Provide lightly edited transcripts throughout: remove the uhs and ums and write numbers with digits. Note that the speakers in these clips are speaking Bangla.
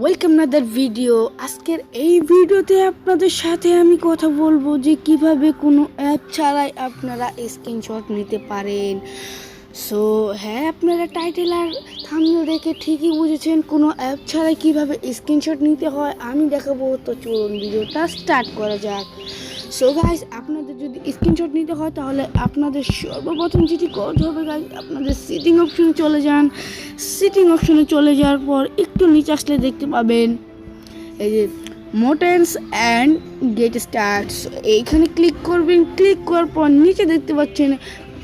Welcome another video. আজকের এই ভিডিওতে আপনাদের সাথে আমি কথা বলবো যে কিভাবে কোনো অ্যাপ ছাড়াই আপনারা স্ক্রিনশট নিতে পারেন। সো হ্যাঁ, আপনারা টাইটেল আর থাম্বনেল দেখে ঠিকই বুঝেছেন কোনো অ্যাপ ছাড়াই কিভাবে স্ক্রিনশট নিতে হয় আমি দেখাবো। তো চলুন ভিডিওটা স্টার্ট করা যাক। সো গাইস, আপনাদের যদি স্ক্রিনশট নিতে হয় তাহলে আপনাদের সর্বপ্রথম যেটি করতে হবে গাইস, আপনাদের সেটিং অপশনে চলে যান। সেটিং অপশনে চলে যাওয়ার পর একটু নিচে আসলে দেখতে পাবেন এই যে মোটেন্স অ্যান্ড গেট স্টার্টস, এইখানে ক্লিক করবেন। ক্লিক করার পর নিচে দেখতে পাচ্ছেন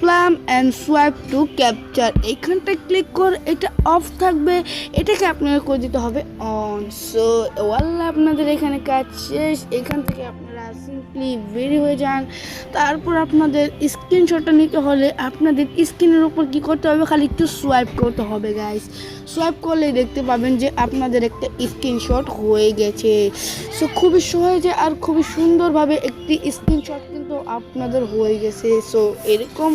plum and swipe to capture, এইখানটায় ক্লিক করে এটা অফ থাকবে, এটাকে আপনারা করে দিতে হবে অন। সো ওয়াল্লা আপনাদের এখানে কাজ শেষ। এখান থেকে আপনারা সিম্পলি বেরিয়ে হয়ে যান। তারপর আপনাদের স্ক্রিনশটটা নিতে হলে আপনাদের স্ক্রিনের উপর কী করতে হবে, খালি একটু সোয়াইপ করতে হবে গাইস। সোয়াইপ করলেই দেখতে পাবেন যে আপনাদের একটা স্ক্রিনশট হয়ে গেছে। সো খুবই সহজে আর খুবই সুন্দরভাবে একটি স্ক্রিনশট কিন্তু আপনাদের হয়ে গেছে। সো এরকম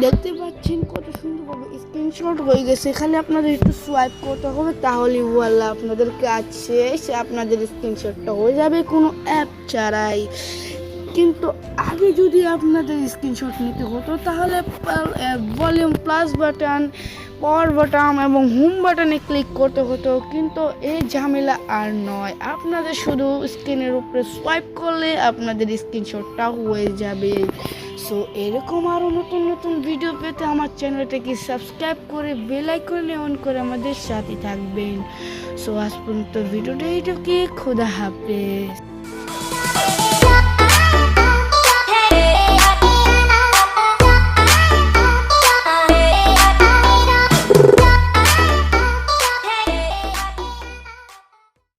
দেখতে পাচ্ছেন কত সুন্দরভাবে স্ক্রিনশট হয়ে গেছে, খালি আপনাদের একটু সোয়াইপ করতে হবে, তাহলে ওয়াল্লা আপনাদের কাজ শেষ। আপনাদের স্ক্রিনশটটা হয়ে যাবে কোনো অ্যাপ ছাড়াই। কিন্তু আগে যদি আপনাদের স্ক্রিনশট নিতে হতো তাহলে volume plus button, power button এবং হোম বাটনে ক্লিক করতে হতো, কিন্তু এই ঝামেলা আর নয়। আপনাদের শুধু স্ক্রিনের উপরে সোয়াইপ করলে আপনাদের স্ক্রিনশটটা হয়ে যাবে। সো এরকম আরও নতুন নতুন ভিডিও পেতে আমার চ্যানেলটাকে সাবস্ক্রাইব করে বেল আইকনে অন করে আমাদের সাথে থাকবেন। সো আজ পর্যন্ত ভিডিওটা এইটুকুই। খোদা হাফেজ।